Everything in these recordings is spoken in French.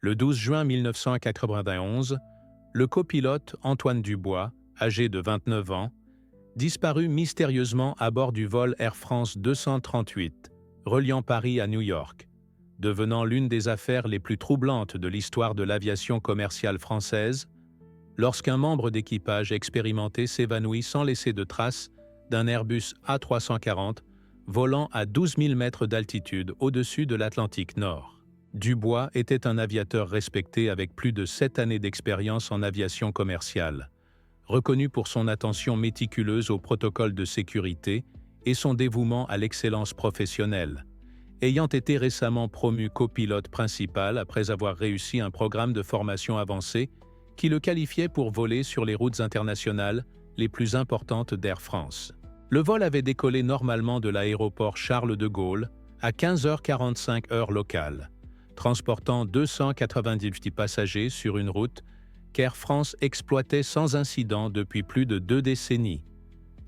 Le 12 juin 1991, le copilote Antoine Dubois, âgé de 29 ans, disparut mystérieusement à bord du vol Air France 238, reliant Paris à New York, devenant l'une des affaires les plus troublantes de l'histoire de l'aviation commerciale française, lorsqu'un membre d'équipage expérimenté s'évanouit sans laisser de traces d'un Airbus A340 volant à 12 000 mètres d'altitude au-dessus de l'Atlantique Nord. Dubois était un aviateur respecté avec plus de 7 années d'expérience en aviation commerciale, reconnu pour son attention méticuleuse aux protocoles de sécurité et son dévouement à l'excellence professionnelle, ayant été récemment promu copilote principal après avoir réussi un programme de formation avancée qui le qualifiait pour voler sur les routes internationales les plus importantes d'Air France. Le vol avait décollé normalement de l'aéroport Charles de Gaulle à 15h45 heure locale, transportant 298 passagers sur une route qu'Air France exploitait sans incident depuis plus de 2 décennies,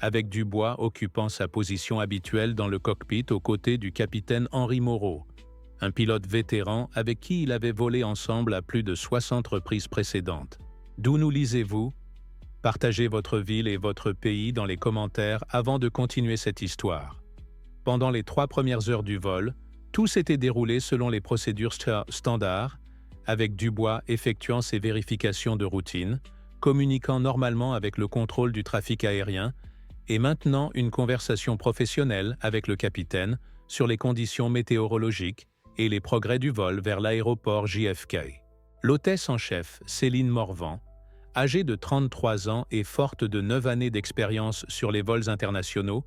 avec Dubois occupant sa position habituelle dans le cockpit aux côtés du capitaine Henri Moreau, un pilote vétéran avec qui il avait volé ensemble à plus de 60 reprises précédentes. D'où nous lisez-vous? Partagez votre ville et votre pays dans les commentaires avant de continuer cette histoire. Pendant les 3 premières heures du vol, tout s'était déroulé selon les procédures standards, avec Dubois effectuant ses vérifications de routine, communiquant normalement avec le contrôle du trafic aérien et maintenant une conversation professionnelle avec le capitaine sur les conditions météorologiques et les progrès du vol vers l'aéroport JFK. L'hôtesse en chef, Céline Morvan, âgée de 33 ans et forte de 9 années d'expérience sur les vols internationaux,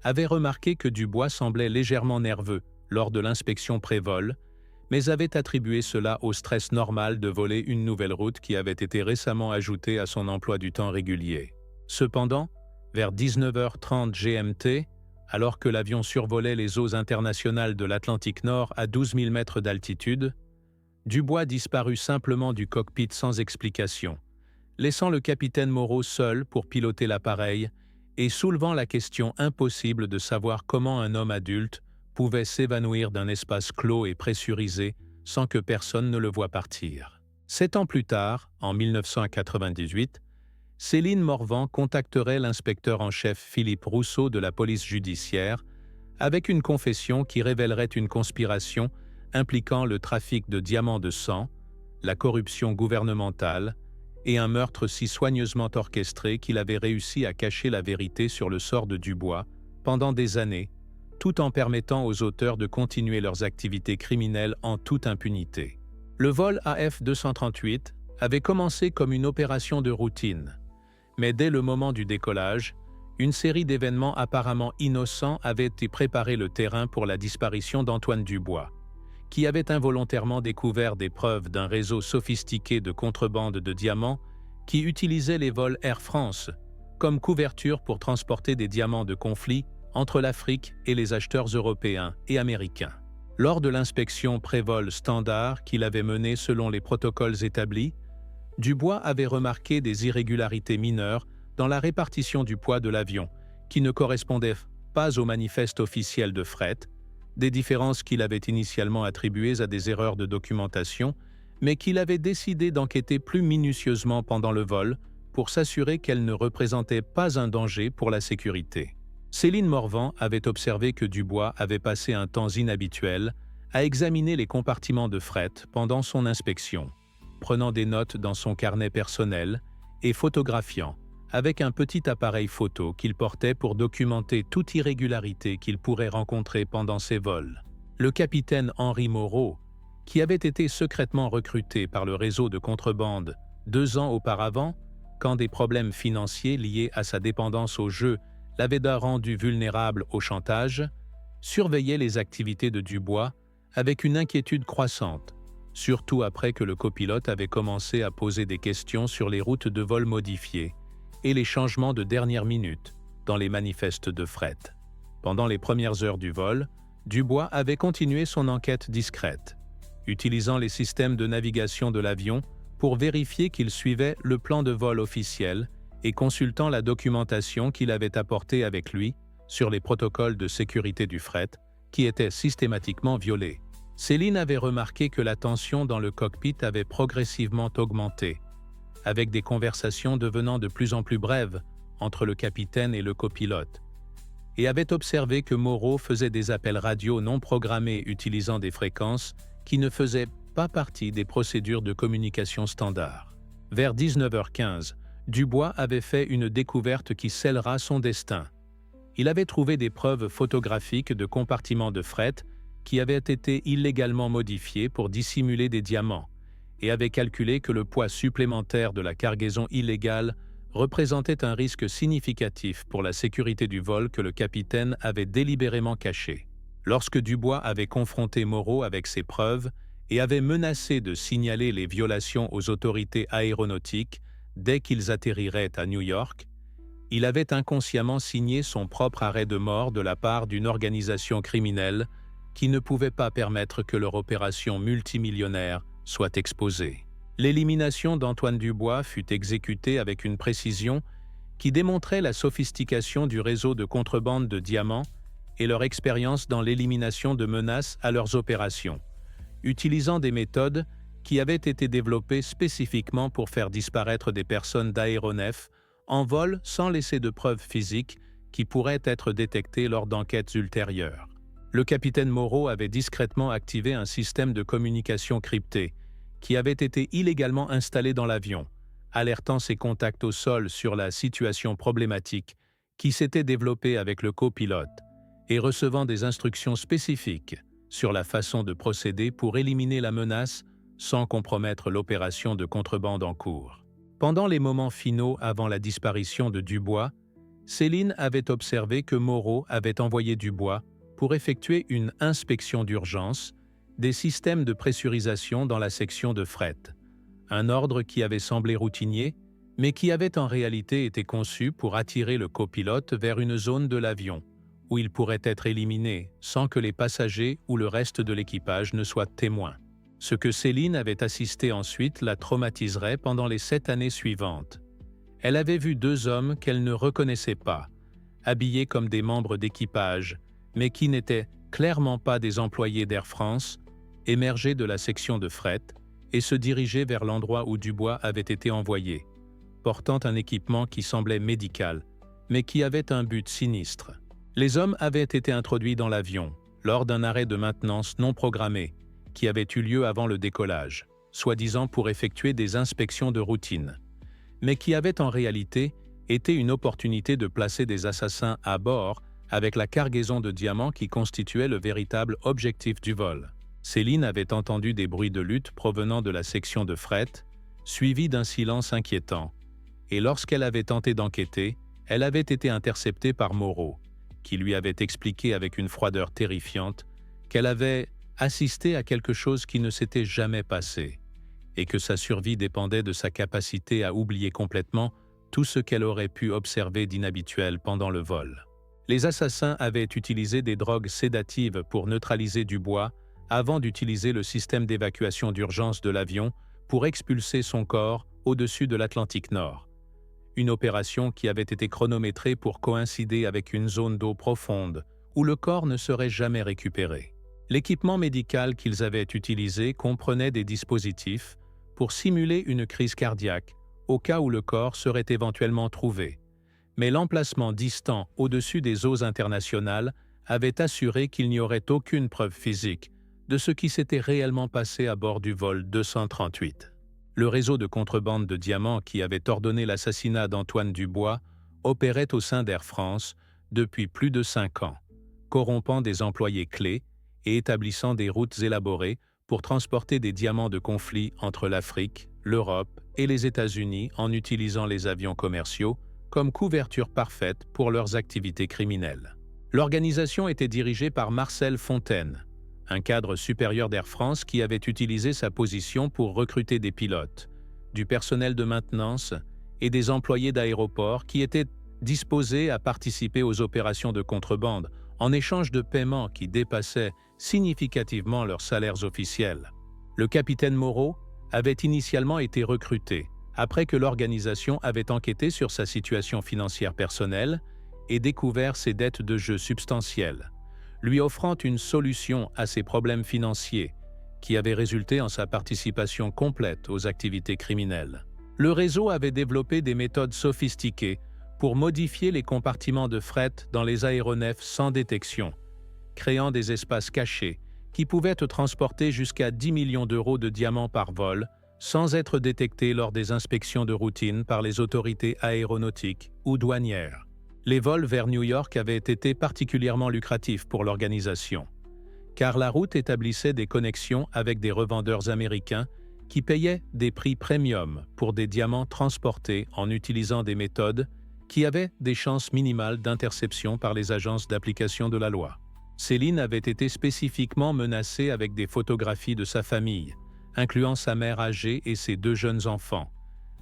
avait remarqué que Dubois semblait légèrement nerveux lors de l'inspection pré-vol, mais avait attribué cela au stress normal de voler une nouvelle route qui avait été récemment ajoutée à son emploi du temps régulier. Cependant, vers 19h30 GMT, alors que l'avion survolait les eaux internationales de l'Atlantique Nord à 12 000 mètres d'altitude, Dubois disparut simplement du cockpit sans explication, laissant le capitaine Moreau seul pour piloter l'appareil et soulevant la question impossible de savoir comment un homme adulte pouvait s'évanouir d'un espace clos et pressurisé sans que personne ne le voie partir. 7 ans plus tard, en 1998, Céline Morvan contacterait l'inspecteur en chef Philippe Rousseau de la police judiciaire avec une confession qui révélerait une conspiration impliquant le trafic de diamants de sang, la corruption gouvernementale et un meurtre si soigneusement orchestré qu'il avait réussi à cacher la vérité sur le sort de Dubois pendant des années, tout en permettant aux auteurs de continuer leurs activités criminelles en toute impunité. Le vol AF-238 avait commencé comme une opération de routine, mais dès le moment du décollage, une série d'événements apparemment innocents avait été préparé le terrain pour la disparition d'Antoine Dubois, qui avait involontairement découvert des preuves d'un réseau sophistiqué de contrebande de diamants qui utilisait les vols Air France comme couverture pour transporter des diamants de conflit entre l'Afrique et les acheteurs européens et américains. Lors de l'inspection pré-vol standard qu'il avait menée selon les protocoles établis, Dubois avait remarqué des irrégularités mineures dans la répartition du poids de l'avion, qui ne correspondait pas au manifeste officiel de fret, des différences qu'il avait initialement attribuées à des erreurs de documentation, mais qu'il avait décidé d'enquêter plus minutieusement pendant le vol pour s'assurer qu'elles ne représentaient pas un danger pour la sécurité. Céline Morvan avait observé que Dubois avait passé un temps inhabituel à examiner les compartiments de fret pendant son inspection, prenant des notes dans son carnet personnel et photographiant avec un petit appareil photo qu'il portait pour documenter toute irrégularité qu'il pourrait rencontrer pendant ses vols. Le capitaine Henri Moreau, qui avait été secrètement recruté par le réseau de contrebande 2 ans auparavant, quand des problèmes financiers liés à sa dépendance au jeu l'avaient rendu vulnérable au chantage, surveillait les activités de Dubois avec une inquiétude croissante, surtout après que le copilote avait commencé à poser des questions sur les routes de vol modifiées et les changements de dernière minute dans les manifestes de fret. Pendant les premières heures du vol, Dubois avait continué son enquête discrète, utilisant les systèmes de navigation de l'avion pour vérifier qu'il suivait le plan de vol officiel et consultant la documentation qu'il avait apportée avec lui sur les protocoles de sécurité du fret qui étaient systématiquement violés. Céline avait remarqué que la tension dans le cockpit avait progressivement augmenté, avec des conversations devenant de plus en plus brèves entre le capitaine et le copilote, et avait observé que Moreau faisait des appels radio non programmés utilisant des fréquences qui ne faisaient pas partie des procédures de communication standard. Vers 19h15, Dubois avait fait une découverte qui scellera son destin. Il avait trouvé des preuves photographiques de compartiments de fret qui avaient été illégalement modifiés pour dissimuler des diamants, et avait calculé que le poids supplémentaire de la cargaison illégale représentait un risque significatif pour la sécurité du vol que le capitaine avait délibérément caché. Lorsque Dubois avait confronté Moreau avec ces preuves et avait menacé de signaler les violations aux autorités aéronautiques dès qu'ils atterriraient à New York, il avait inconsciemment signé son propre arrêt de mort de la part d'une organisation criminelle qui ne pouvait pas permettre que leur opération multimillionnaire soit exposée. L'élimination d'Antoine Dubois fut exécutée avec une précision qui démontrait la sophistication du réseau de contrebande de diamants et leur expérience dans l'élimination de menaces à leurs opérations, utilisant des méthodes qui avaient été développées spécifiquement pour faire disparaître des personnes d'aéronefs en vol sans laisser de preuves physiques qui pourraient être détectées lors d'enquêtes ultérieures. Le capitaine Moreau avait discrètement activé un système de communication crypté qui avait été illégalement installé dans l'avion, alertant ses contacts au sol sur la situation problématique qui s'était développée avec le copilote et recevant des instructions spécifiques sur la façon de procéder pour éliminer la menace sans compromettre l'opération de contrebande en cours. Pendant les moments finaux avant la disparition de Dubois, Céline avait observé que Moreau avait envoyé Dubois pour effectuer une inspection d'urgence des systèmes de pressurisation dans la section de fret, un ordre qui avait semblé routinier, mais qui avait en réalité été conçu pour attirer le copilote vers une zone de l'avion, où il pourrait être éliminé sans que les passagers ou le reste de l'équipage ne soient témoins. Ce que Céline avait assisté ensuite la traumatiserait pendant les 7 années suivantes. Elle avait vu 2 hommes qu'elle ne reconnaissait pas, habillés comme des membres d'équipage, mais qui n'étaient clairement pas des employés d'Air France, émerger de la section de fret et se diriger vers l'endroit où Dubois avait été envoyé, portant un équipement qui semblait médical, mais qui avait un but sinistre. Les hommes avaient été introduits dans l'avion lors d'un arrêt de maintenance non programmé qui avait eu lieu avant le décollage, soi-disant pour effectuer des inspections de routine, mais qui avait en réalité été une opportunité de placer des assassins à bord avec la cargaison de diamants qui constituait le véritable objectif du vol. Céline avait entendu des bruits de lutte provenant de la section de fret, suivis d'un silence inquiétant, et lorsqu'elle avait tenté d'enquêter, elle avait été interceptée par Moreau, qui lui avait expliqué avec une froideur terrifiante qu'elle avait assisté à quelque chose qui ne s'était jamais passé, et que sa survie dépendait de sa capacité à oublier complètement tout ce qu'elle aurait pu observer d'inhabituel pendant le vol. Les assassins avaient utilisé des drogues sédatives pour neutraliser Dubois avant d'utiliser le système d'évacuation d'urgence de l'avion pour expulser son corps au-dessus de l'Atlantique Nord. Une opération qui avait été chronométrée pour coïncider avec une zone d'eau profonde où le corps ne serait jamais récupéré. L'équipement médical qu'ils avaient utilisé comprenait des dispositifs pour simuler une crise cardiaque au cas où le corps serait éventuellement trouvé. Mais l'emplacement distant au-dessus des eaux internationales avait assuré qu'il n'y aurait aucune preuve physique de ce qui s'était réellement passé à bord du vol 238. Le réseau de contrebande de diamants qui avait ordonné l'assassinat d'Antoine Dubois opérait au sein d'Air France depuis plus de 5 ans, corrompant des employés clés et établissant des routes élaborées pour transporter des diamants de conflit entre l'Afrique, l'Europe et les États-Unis en utilisant les avions commerciaux comme couverture parfaite pour leurs activités criminelles. L'organisation était dirigée par Marcel Fontaine, un cadre supérieur d'Air France qui avait utilisé sa position pour recruter des pilotes, du personnel de maintenance et des employés d'aéroport qui étaient disposés à participer aux opérations de contrebande en échange de paiements qui dépassaient significativement leurs salaires officiels. Le capitaine Moreau avait initialement été recruté après que l'organisation avait enquêté sur sa situation financière personnelle et découvert ses dettes de jeu substantielles, lui offrant une solution à ses problèmes financiers qui avait résulté en sa participation complète aux activités criminelles. Le réseau avait développé des méthodes sophistiquées pour modifier les compartiments de fret dans les aéronefs sans détection, créant des espaces cachés qui pouvaient transporter jusqu'à 10 millions d'euros de diamants par vol sans être détectés lors des inspections de routine par les autorités aéronautiques ou douanières. Les vols vers New York avaient été particulièrement lucratifs pour l'organisation, car la route établissait des connexions avec des revendeurs américains qui payaient des prix premium pour des diamants transportés en utilisant des méthodes qui avaient des chances minimales d'interception par les agences d'application de la loi. Céline avait été spécifiquement menacée avec des photographies de sa famille, incluant sa mère âgée et ses 2 jeunes enfants,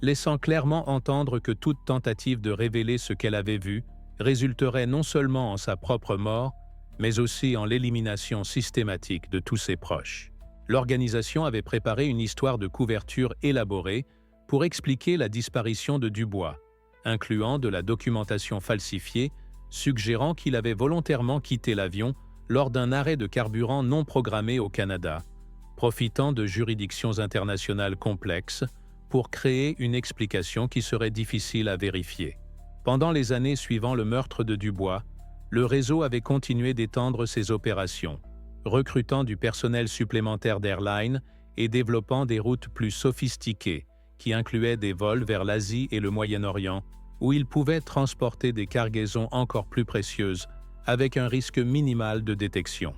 laissant clairement entendre que toute tentative de révéler ce qu'elle avait vu résulterait non seulement en sa propre mort, mais aussi en l'élimination systématique de tous ses proches. L'organisation avait préparé une histoire de couverture élaborée pour expliquer la disparition de Dubois, incluant de la documentation falsifiée suggérant qu'il avait volontairement quitté l'avion lors d'un arrêt de carburant non programmé au Canada, profitant de juridictions internationales complexes pour créer une explication qui serait difficile à vérifier. Pendant les années suivant le meurtre de Dubois, le réseau avait continué d'étendre ses opérations, recrutant du personnel supplémentaire d'airline et développant des routes plus sophistiquées qui incluaient des vols vers l'Asie et le Moyen-Orient, où il pouvait transporter des cargaisons encore plus précieuses avec un risque minimal de détection.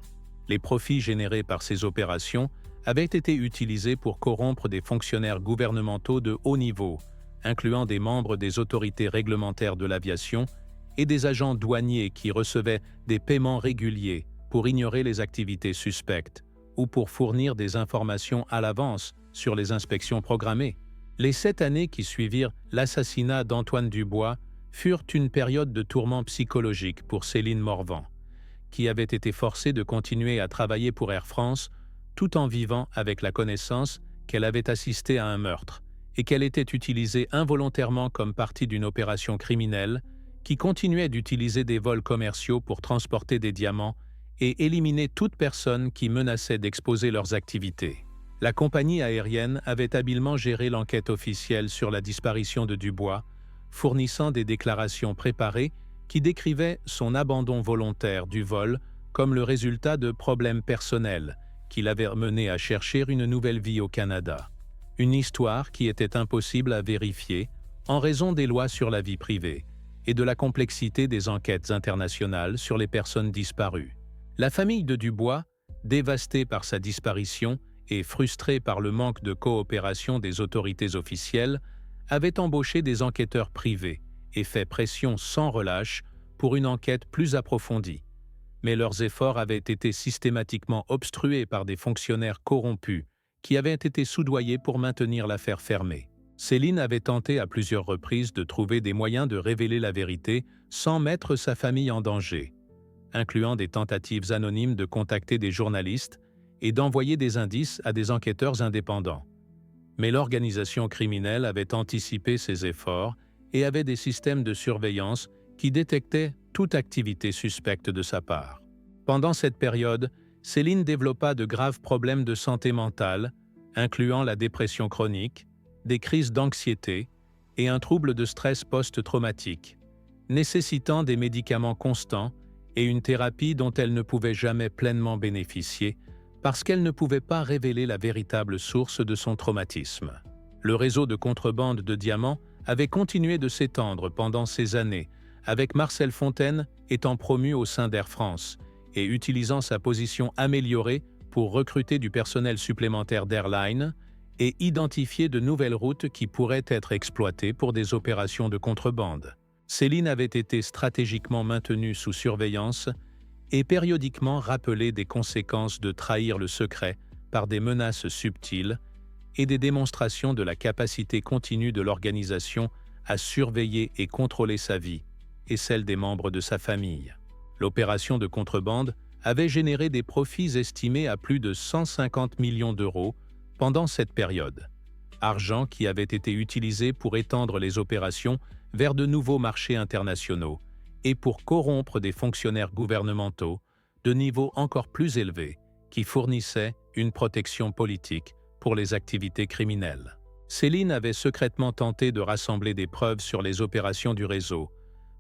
Les profits générés par ces opérations avaient été utilisés pour corrompre des fonctionnaires gouvernementaux de haut niveau, incluant des membres des autorités réglementaires de l'aviation et des agents douaniers qui recevaient des paiements réguliers pour ignorer les activités suspectes ou pour fournir des informations à l'avance sur les inspections programmées. Les 7 années qui suivirent l'assassinat d'Antoine Dubois furent une période de tourment psychologique pour Céline Morvan, qui avait été forcée de continuer à travailler pour Air France tout en vivant avec la connaissance qu'elle avait assisté à un meurtre et qu'elle était utilisée involontairement comme partie d'une opération criminelle qui continuait d'utiliser des vols commerciaux pour transporter des diamants et éliminer toute personne qui menaçait d'exposer leurs activités. La compagnie aérienne avait habilement géré l'enquête officielle sur la disparition de Dubois, fournissant des déclarations préparées qui décrivaient son abandon volontaire du vol comme le résultat de problèmes personnels qui l'avaient mené à chercher une nouvelle vie au Canada. Une histoire qui était impossible à vérifier en raison des lois sur la vie privée et de la complexité des enquêtes internationales sur les personnes disparues. La famille de Dubois, dévastée par sa disparition et frustrée par le manque de coopération des autorités officielles, avait embauché des enquêteurs privés et fait pression sans relâche pour une enquête plus approfondie. Mais leurs efforts avaient été systématiquement obstrués par des fonctionnaires corrompus qui avaient été soudoyés pour maintenir l'affaire fermée. Céline avait tenté à plusieurs reprises de trouver des moyens de révéler la vérité sans mettre sa famille en danger, incluant des tentatives anonymes de contacter des journalistes et d'envoyer des indices à des enquêteurs indépendants. Mais l'organisation criminelle avait anticipé ces efforts et avait des systèmes de surveillance qui détectaient toute activité suspecte de sa part. Pendant cette période, Céline développa de graves problèmes de santé mentale, incluant la dépression chronique, des crises d'anxiété et un trouble de stress post-traumatique, nécessitant des médicaments constants et une thérapie dont elle ne pouvait jamais pleinement bénéficier parce qu'elle ne pouvait pas révéler la véritable source de son traumatisme. Le réseau de contrebande de diamants avait continué de s'étendre pendant ces années, avec Marcel Fontaine étant promu au sein d'Air France et utilisant sa position améliorée pour recruter du personnel supplémentaire d'airline et identifier de nouvelles routes qui pourraient être exploitées pour des opérations de contrebande. Céline avait été stratégiquement maintenue sous surveillance et périodiquement rappelée des conséquences de trahir le secret par des menaces subtiles et des démonstrations de la capacité continue de l'organisation à surveiller et contrôler sa vie et celle des membres de sa famille. L'opération de contrebande avait généré des profits estimés à plus de 150 millions d'euros pendant cette période, argent qui avait été utilisé pour étendre les opérations vers de nouveaux marchés internationaux et pour corrompre des fonctionnaires gouvernementaux de niveau encore plus élevé qui fournissaient une protection politique pour les activités criminelles. Céline avait secrètement tenté de rassembler des preuves sur les opérations du réseau,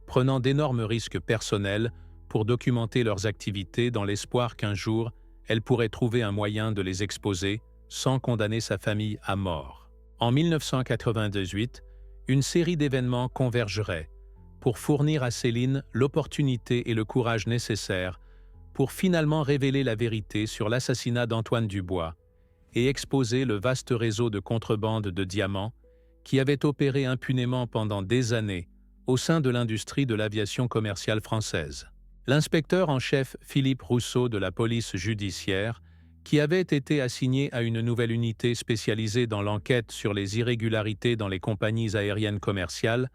prenant d'énormes risques personnels pour documenter leurs activités dans l'espoir qu'un jour, elle pourrait trouver un moyen de les exposer sans condamner sa famille à mort. En 1998, une série d'événements convergerait pour fournir à Céline l'opportunité et le courage nécessaires pour finalement révéler la vérité sur l'assassinat d'Antoine Dubois et exposer le vaste réseau de contrebande de diamants qui avait opéré impunément pendant des années au sein de l'industrie de l'aviation commerciale française. L'inspecteur en chef Philippe Rousseau de la police judiciaire, qui avait été assigné à une nouvelle unité spécialisée dans l'enquête sur les irrégularités dans les compagnies aériennes commerciales,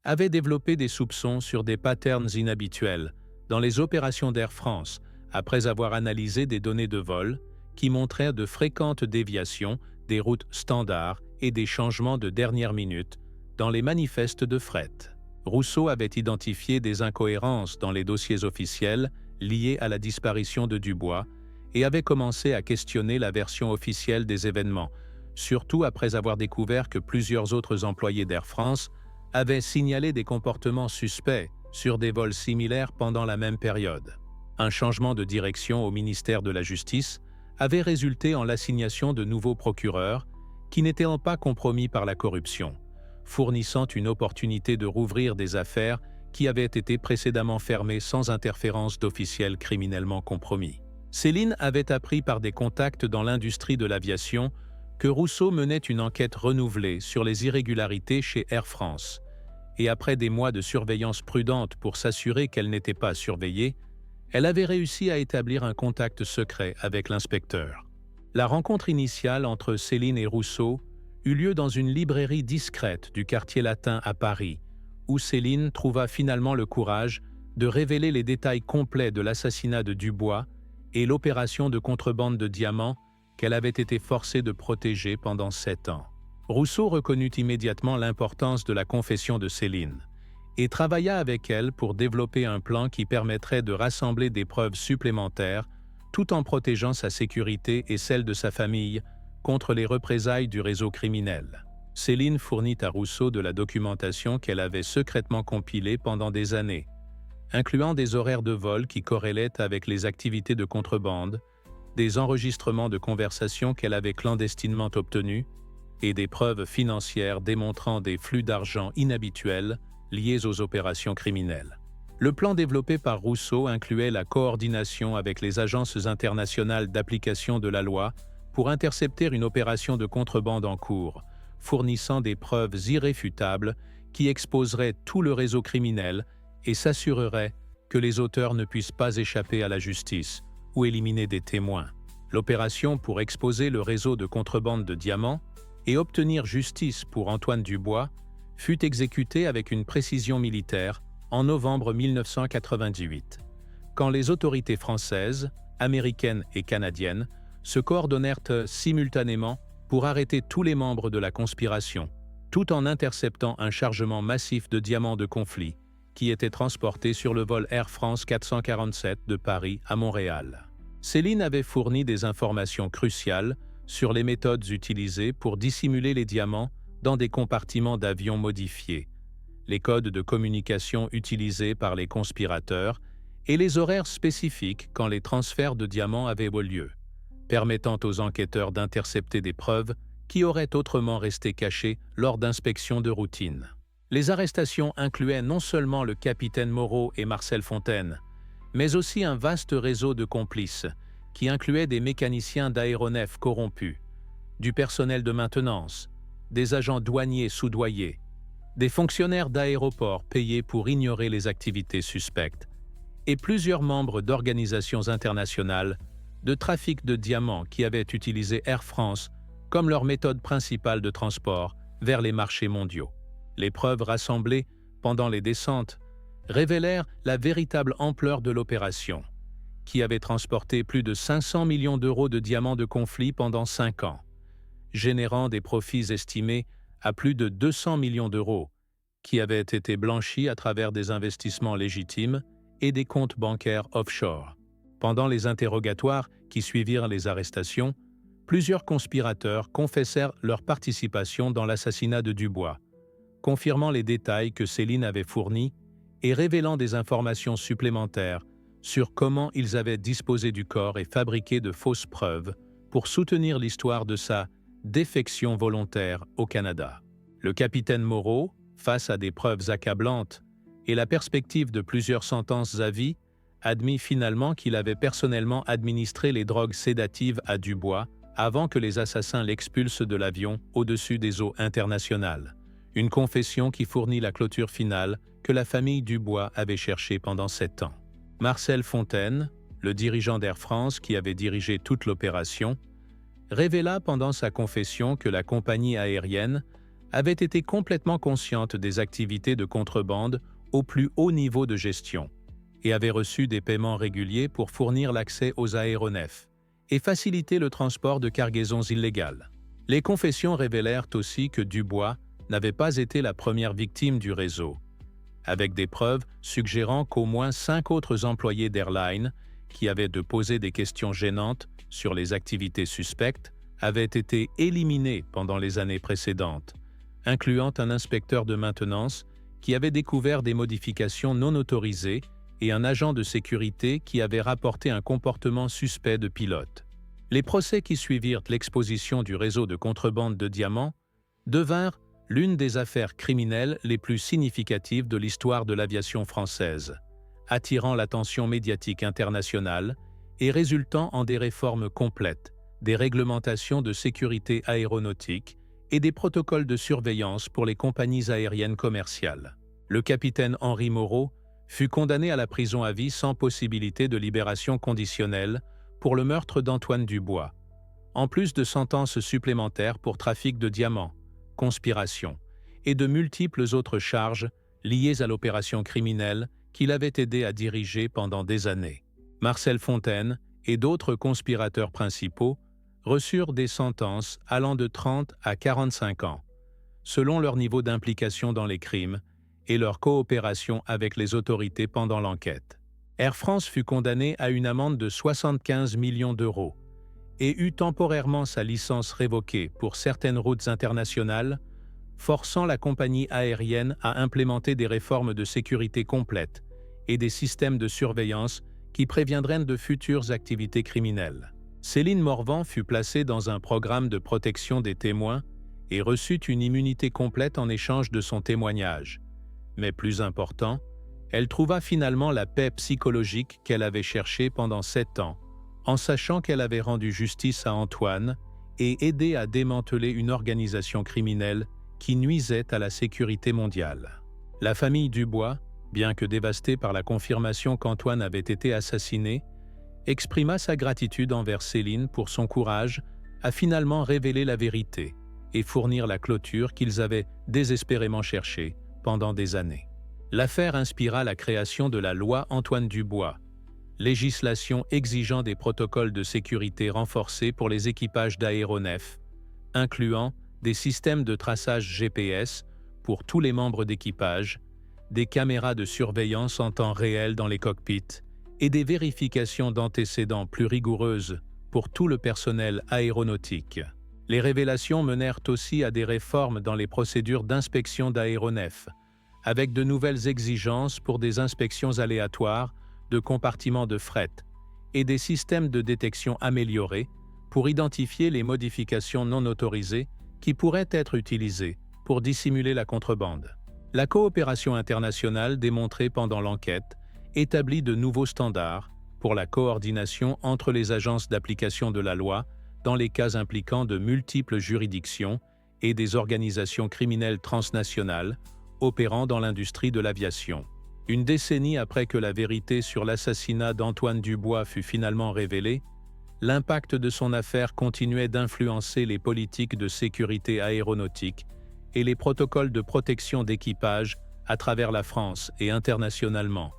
avait développé des soupçons sur des patterns inhabituels dans les opérations d'Air France après avoir analysé des données de vol qui montraient de fréquentes déviations des routes standards et des changements de dernière minute dans les manifestes de fret. Rousseau avait identifié des incohérences dans les dossiers officiels liés à la disparition de Dubois et avait commencé à questionner la version officielle des événements, surtout après avoir découvert que plusieurs autres employés d'Air France avaient signalé des comportements suspects sur des vols similaires pendant la même période. Un changement de direction au ministère de la Justice avait résulté en l'assignation de nouveaux procureurs qui n'étaient pas compromis par la corruption, fournissant une opportunité de rouvrir des affaires qui avaient été précédemment fermées sans interférence d'officiels criminellement compromis. Céline avait appris par des contacts dans l'industrie de l'aviation que Rousseau menait une enquête renouvelée sur les irrégularités chez Air France, et après des mois de surveillance prudente pour s'assurer qu'elle n'était pas surveillée, elle avait réussi à établir un contact secret avec l'inspecteur. La rencontre initiale entre Céline et Rousseau eut lieu dans une librairie discrète du quartier latin à Paris, où Céline trouva finalement le courage de révéler les détails complets de l'assassinat de Dubois et l'opération de contrebande de diamants qu'elle avait été forcée de protéger pendant 7 ans. Rousseau reconnut immédiatement l'importance de la confession de Céline et travailla avec elle pour développer un plan qui permettrait de rassembler des preuves supplémentaires tout en protégeant sa sécurité et celle de sa famille contre les représailles du réseau criminel. Céline fournit à Rousseau de la documentation qu'elle avait secrètement compilée pendant des années, incluant des horaires de vol qui corrélaient avec les activités de contrebande, des enregistrements de conversations qu'elle avait clandestinement obtenus et des preuves financières démontrant des flux d'argent inhabituels liés aux opérations criminelles. Le plan développé par Rousseau incluait la coordination avec les agences internationales d'application de la loi pour intercepter une opération de contrebande en cours, fournissant des preuves irréfutables qui exposeraient tout le réseau criminel et s'assureraient que les auteurs ne puissent pas échapper à la justice ou éliminer des témoins. L'opération pour exposer le réseau de contrebande de diamants et obtenir justice pour Antoine Dubois fut exécutée avec une précision militaire en novembre 1998, quand les autorités françaises, américaines et canadiennes se coordonnèrent simultanément pour arrêter tous les membres de la conspiration, tout en interceptant un chargement massif de diamants de conflit qui était transporté sur le vol Air France 447 de Paris à Montréal. Céline avait fourni des informations cruciales sur les méthodes utilisées pour dissimuler les diamants dans des compartiments d'avions modifiés, les codes de communication utilisés par les conspirateurs et les horaires spécifiques quand les transferts de diamants avaient eu lieu, permettant aux enquêteurs d'intercepter des preuves qui auraient autrement resté cachées lors d'inspections de routine. Les arrestations incluaient non seulement le capitaine Moreau et Marcel Fontaine, mais aussi un vaste réseau de complices qui incluait des mécaniciens d'aéronefs corrompus, du personnel de maintenance, des agents douaniers soudoyés, des fonctionnaires d'aéroports payés pour ignorer les activités suspectes, et plusieurs membres d'organisations internationales de trafic de diamants qui avaient utilisé Air France comme leur méthode principale de transport vers les marchés mondiaux. Les preuves rassemblées pendant les descentes révélèrent la véritable ampleur de l'opération, qui avait transporté plus de 500 millions d'euros de diamants de conflit pendant 5 ans, générant des profits estimés à plus de 200 millions d'euros, qui avaient été blanchis à travers des investissements légitimes et des comptes bancaires offshore. Pendant les interrogatoires qui suivirent les arrestations, plusieurs conspirateurs confessèrent leur participation dans l'assassinat de Dubois, confirmant les détails que Céline avait fournis et révélant des informations supplémentaires sur comment ils avaient disposé du corps et fabriqué de fausses preuves pour soutenir l'histoire de sa défection volontaire au Canada. Le capitaine Moreau, face à des preuves accablantes et la perspective de plusieurs sentences à vie, admit finalement qu'il avait personnellement administré les drogues sédatives à Dubois avant que les assassins l'expulsent de l'avion au-dessus des eaux internationales. Une confession qui fournit la clôture finale que la famille Dubois avait cherchée pendant 7 ans. Marcel Fontaine, le dirigeant d'Air France qui avait dirigé toute l'opération, révéla pendant sa confession que la compagnie aérienne avait été complètement consciente des activités de contrebande au plus haut niveau de gestion et avait reçu des paiements réguliers pour fournir l'accès aux aéronefs et faciliter le transport de cargaisons illégales. Les confessions révélèrent aussi que Dubois n'avait pas été la première victime du réseau, avec des preuves suggérant qu'au moins 5 autres employés d'Airline, qui avaient de poser des questions gênantes sur les activités suspectes, avaient été éliminés pendant les années précédentes, incluant un inspecteur de maintenance qui avait découvert des modifications non autorisées et un agent de sécurité qui avait rapporté un comportement suspect de pilote. Les procès qui suivirent l'exposition du réseau de contrebande de diamants devinrent l'une des affaires criminelles les plus significatives de l'histoire de l'aviation française, attirant l'attention médiatique internationale et résultant en des réformes complètes, des réglementations de sécurité aéronautique et des protocoles de surveillance pour les compagnies aériennes commerciales. Le capitaine Henri Moreau fut condamné à la prison à vie sans possibilité de libération conditionnelle pour le meurtre d'Antoine Dubois, en plus de sentences supplémentaires pour trafic de diamants, conspiration et de multiples autres charges liées à l'opération criminelle qu'il avait aidé à diriger pendant des années. Marcel Fontaine et d'autres conspirateurs principaux reçurent des sentences allant de 30 à 45 ans, selon leur niveau d'implication dans les crimes et leur coopération avec les autorités pendant l'enquête. Air France fut condamné à une amende de 75 millions d'euros et eut temporairement sa licence révoquée pour certaines routes internationales, forçant la compagnie aérienne à implémenter des réformes de sécurité complètes et des systèmes de surveillance qui préviendraient de futures activités criminelles. Céline Morvan fut placée dans un programme de protection des témoins et reçut une immunité complète en échange de son témoignage. Mais plus important, elle trouva finalement la paix psychologique qu'elle avait cherchée pendant 7 ans, en sachant qu'elle avait rendu justice à Antoine et aidé à démanteler une organisation criminelle qui nuisait à la sécurité mondiale. La famille Dubois, bien que dévastée par la confirmation qu'Antoine avait été assassiné, exprima sa gratitude envers Céline pour son courage à finalement révéler la vérité et fournir la clôture qu'ils avaient désespérément cherchée pendant des années. L'affaire inspira la création de la loi Antoine Dubois, législation exigeant des protocoles de sécurité renforcés pour les équipages d'aéronefs, incluant des systèmes de traçage GPS pour tous les membres d'équipage, des caméras de surveillance en temps réel dans les cockpits et des vérifications d'antécédents plus rigoureuses pour tout le personnel aéronautique. Les révélations menèrent aussi à des réformes dans les procédures d'inspection d'aéronefs, avec de nouvelles exigences pour des inspections aléatoires de compartiments de fret et des systèmes de détection améliorés pour identifier les modifications non autorisées qui pourraient être utilisées pour dissimuler la contrebande. La coopération internationale démontrée pendant l'enquête établit de nouveaux standards pour la coordination entre les agences d'application de la loi dans les cas impliquant de multiples juridictions et des organisations criminelles transnationales opérant dans l'industrie de l'aviation. Une décennie après que la vérité sur l'assassinat d'Antoine Dubois fut finalement révélée, l'impact de son affaire continuait d'influencer les politiques de sécurité aéronautique et les protocoles de protection d'équipage à travers la France et internationalement,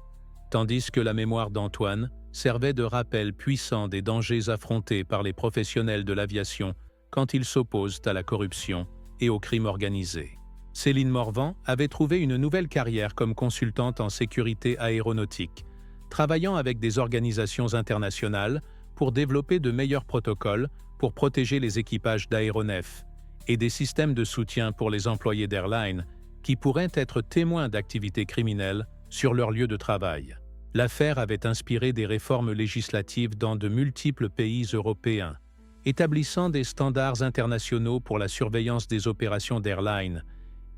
tandis que la mémoire d'Antoine servait de rappel puissant des dangers affrontés par les professionnels de l'aviation quand ils s'opposent à la corruption et au crime organisé. Céline Morvan avait trouvé une nouvelle carrière comme consultante en sécurité aéronautique, travaillant avec des organisations internationales pour développer de meilleurs protocoles pour protéger les équipages d'aéronefs et des systèmes de soutien pour les employés d'airlines qui pourraient être témoins d'activités criminelles sur leur lieu de travail. L'affaire avait inspiré des réformes législatives dans de multiples pays européens, établissant des standards internationaux pour la surveillance des opérations d'airlines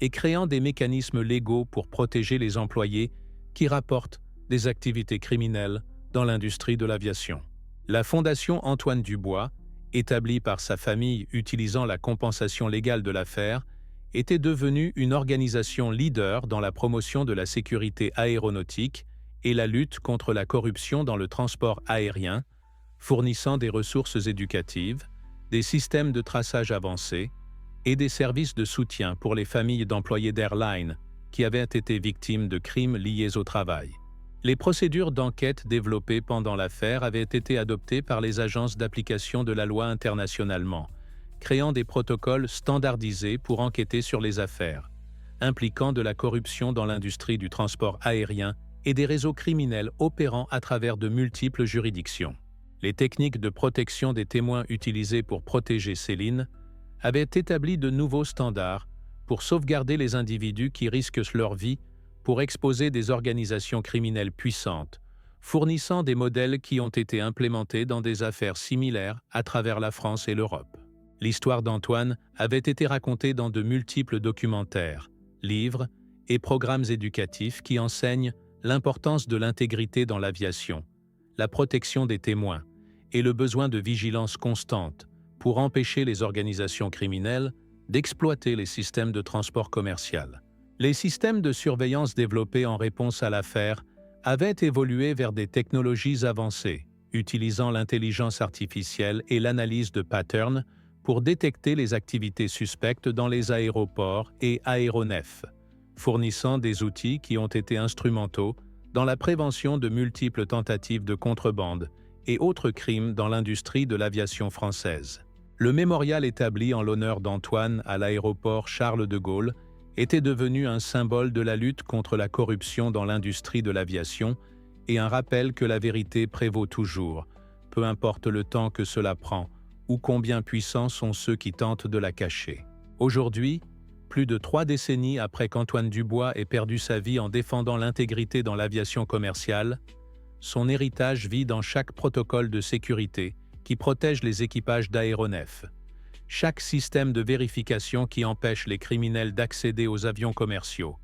et créant des mécanismes légaux pour protéger les employés qui rapportent des activités criminelles dans l'industrie de l'aviation. La Fondation Antoine Dubois, établie par sa famille utilisant la compensation légale de l'affaire, était devenue une organisation leader dans la promotion de la sécurité aéronautique et la lutte contre la corruption dans le transport aérien, fournissant des ressources éducatives, des systèmes de traçage avancés et des services de soutien pour les familles d'employés d'airlines qui avaient été victimes de crimes liés au travail. Les procédures d'enquête développées pendant l'affaire avaient été adoptées par les agences d'application de la loi internationalement, créant des protocoles standardisés pour enquêter sur les affaires, impliquant de la corruption dans l'industrie du transport aérien et des réseaux criminels opérant à travers de multiples juridictions. Les techniques de protection des témoins utilisées pour protéger Céline avaient établi de nouveaux standards pour sauvegarder les individus qui risquent leur vie pour exposer des organisations criminelles puissantes, fournissant des modèles qui ont été implémentés dans des affaires similaires à travers la France et l'Europe. L'histoire d'Antoine avait été racontée dans de multiples documentaires, livres et programmes éducatifs qui enseignent l'importance de l'intégrité dans l'aviation, la protection des témoins et le besoin de vigilance constante pour empêcher les organisations criminelles d'exploiter les systèmes de transport commercial. Les systèmes de surveillance développés en réponse à l'affaire avaient évolué vers des technologies avancées, utilisant l'intelligence artificielle et l'analyse de patterns pour détecter les activités suspectes dans les aéroports et aéronefs, fournissant des outils qui ont été instrumentaux dans la prévention de multiples tentatives de contrebande et autres crimes dans l'industrie de l'aviation française. Le mémorial établi en l'honneur d'Antoine à l'aéroport Charles de Gaulle était devenu un symbole de la lutte contre la corruption dans l'industrie de l'aviation et un rappel que la vérité prévaut toujours, peu importe le temps que cela prend ou combien puissants sont ceux qui tentent de la cacher. Aujourd'hui, plus de 3 décennies après qu'Antoine Dubois ait perdu sa vie en défendant l'intégrité dans l'aviation commerciale, son héritage vit dans chaque protocole de sécurité qui protège les équipages d'aéronefs, chaque système de vérification qui empêche les criminels d'accéder aux avions commerciaux,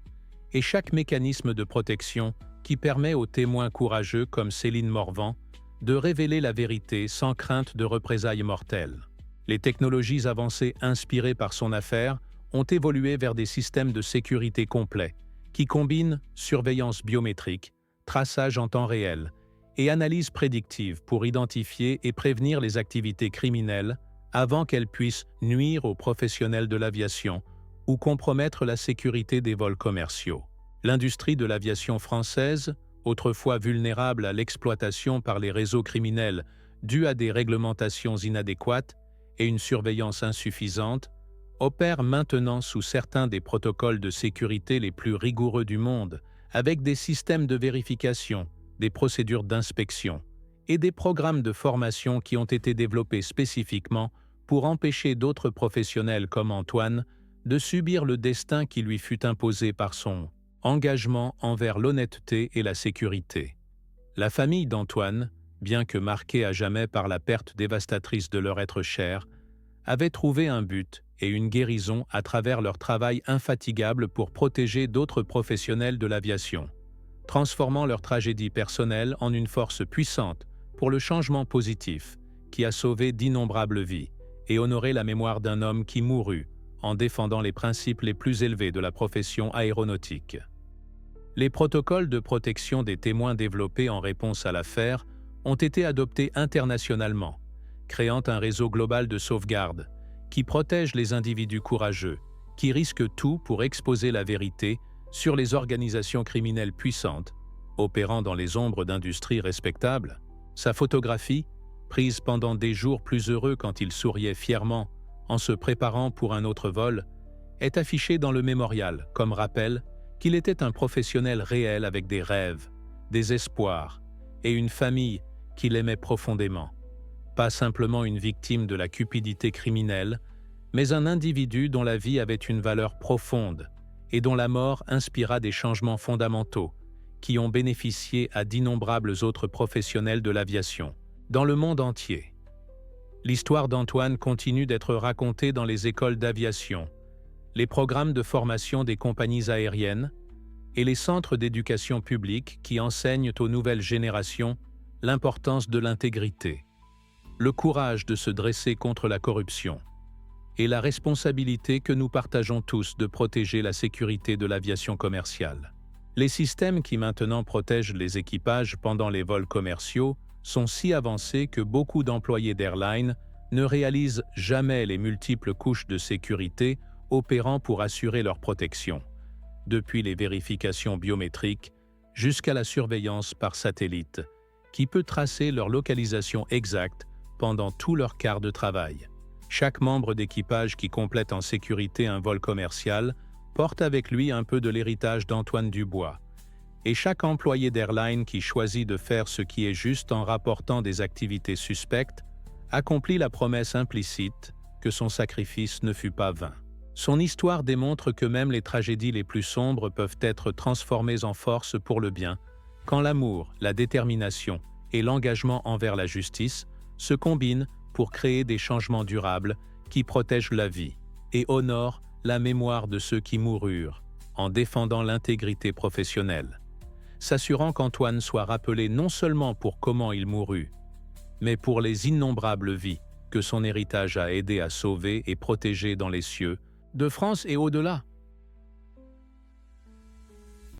et chaque mécanisme de protection qui permet aux témoins courageux comme Céline Morvan de révéler la vérité sans crainte de représailles mortelles. Les technologies avancées inspirées par son affaire ont évolué vers des systèmes de sécurité complets qui combinent surveillance biométrique, traçage en temps réel et analyse prédictive pour identifier et prévenir les activités criminelles avant qu'elles puissent nuire aux professionnels de l'aviation ou compromettre la sécurité des vols commerciaux. L'industrie de l'aviation française, autrefois vulnérable à l'exploitation par les réseaux criminels due à des réglementations inadéquates et une surveillance insuffisante, opère maintenant sous certains des protocoles de sécurité les plus rigoureux du monde, avec des systèmes de vérification, des procédures d'inspection et des programmes de formation qui ont été développés spécifiquement pour empêcher d'autres professionnels comme Antoine de subir le destin qui lui fut imposé par son engagement envers l'honnêteté et la sécurité. La famille d'Antoine, bien que marquée à jamais par la perte dévastatrice de leur être cher, avait trouvé un but et une guérison à travers leur travail infatigable pour protéger d'autres professionnels de l'aviation, transformant leur tragédie personnelle en une force puissante pour le changement positif qui a sauvé d'innombrables vies et honoré la mémoire d'un homme qui mourut en défendant les principes les plus élevés de la profession aéronautique. Les protocoles de protection des témoins développés en réponse à l'affaire ont été adoptés internationalement, créant un réseau global de sauvegarde qui protège les individus courageux, qui risquent tout pour exposer la vérité sur les organisations criminelles puissantes, opérant dans les ombres d'industries respectables. Sa photographie, prise pendant des jours plus heureux quand il souriait fièrement en se préparant pour un autre vol, est affichée dans le mémorial comme rappel qu'il était un professionnel réel avec des rêves, des espoirs et une famille qu'il aimait profondément. pas simplement une victime de la cupidité criminelle, mais un individu dont la vie avait une valeur profonde et dont la mort inspira des changements fondamentaux qui ont bénéficié à d'innombrables autres professionnels de l'aviation, dans le monde entier. L'histoire d'Antoine continue d'être racontée dans les écoles d'aviation, les programmes de formation des compagnies aériennes et les centres d'éducation publique qui enseignent aux nouvelles générations l'importance de l'intégrité, le courage de se dresser contre la corruption et la responsabilité que nous partageons tous de protéger la sécurité de l'aviation commerciale. Les systèmes qui maintenant protègent les équipages pendant les vols commerciaux sont si avancés que beaucoup d'employés d'airlines ne réalisent jamais les multiples couches de sécurité opérant pour assurer leur protection, depuis les vérifications biométriques jusqu'à la surveillance par satellite, qui peut tracer leur localisation exacte pendant tout leur quart de travail. Chaque membre d'équipage qui complète en sécurité un vol commercial porte avec lui un peu de l'héritage d'Antoine Dubois, et chaque employé d'airline qui choisit de faire ce qui est juste en rapportant des activités suspectes accomplit la promesse implicite que son sacrifice ne fut pas vain. Son histoire démontre que même les tragédies les plus sombres peuvent être transformées en force pour le bien, quand l'amour, la détermination et l'engagement envers la justice se combinent pour créer des changements durables qui protègent la vie et honorent la mémoire de ceux qui moururent en défendant l'intégrité professionnelle, s'assurant qu'Antoine soit rappelé non seulement pour comment il mourut, mais pour les innombrables vies que son héritage a aidé à sauver et protéger dans les cieux, de France et au-delà.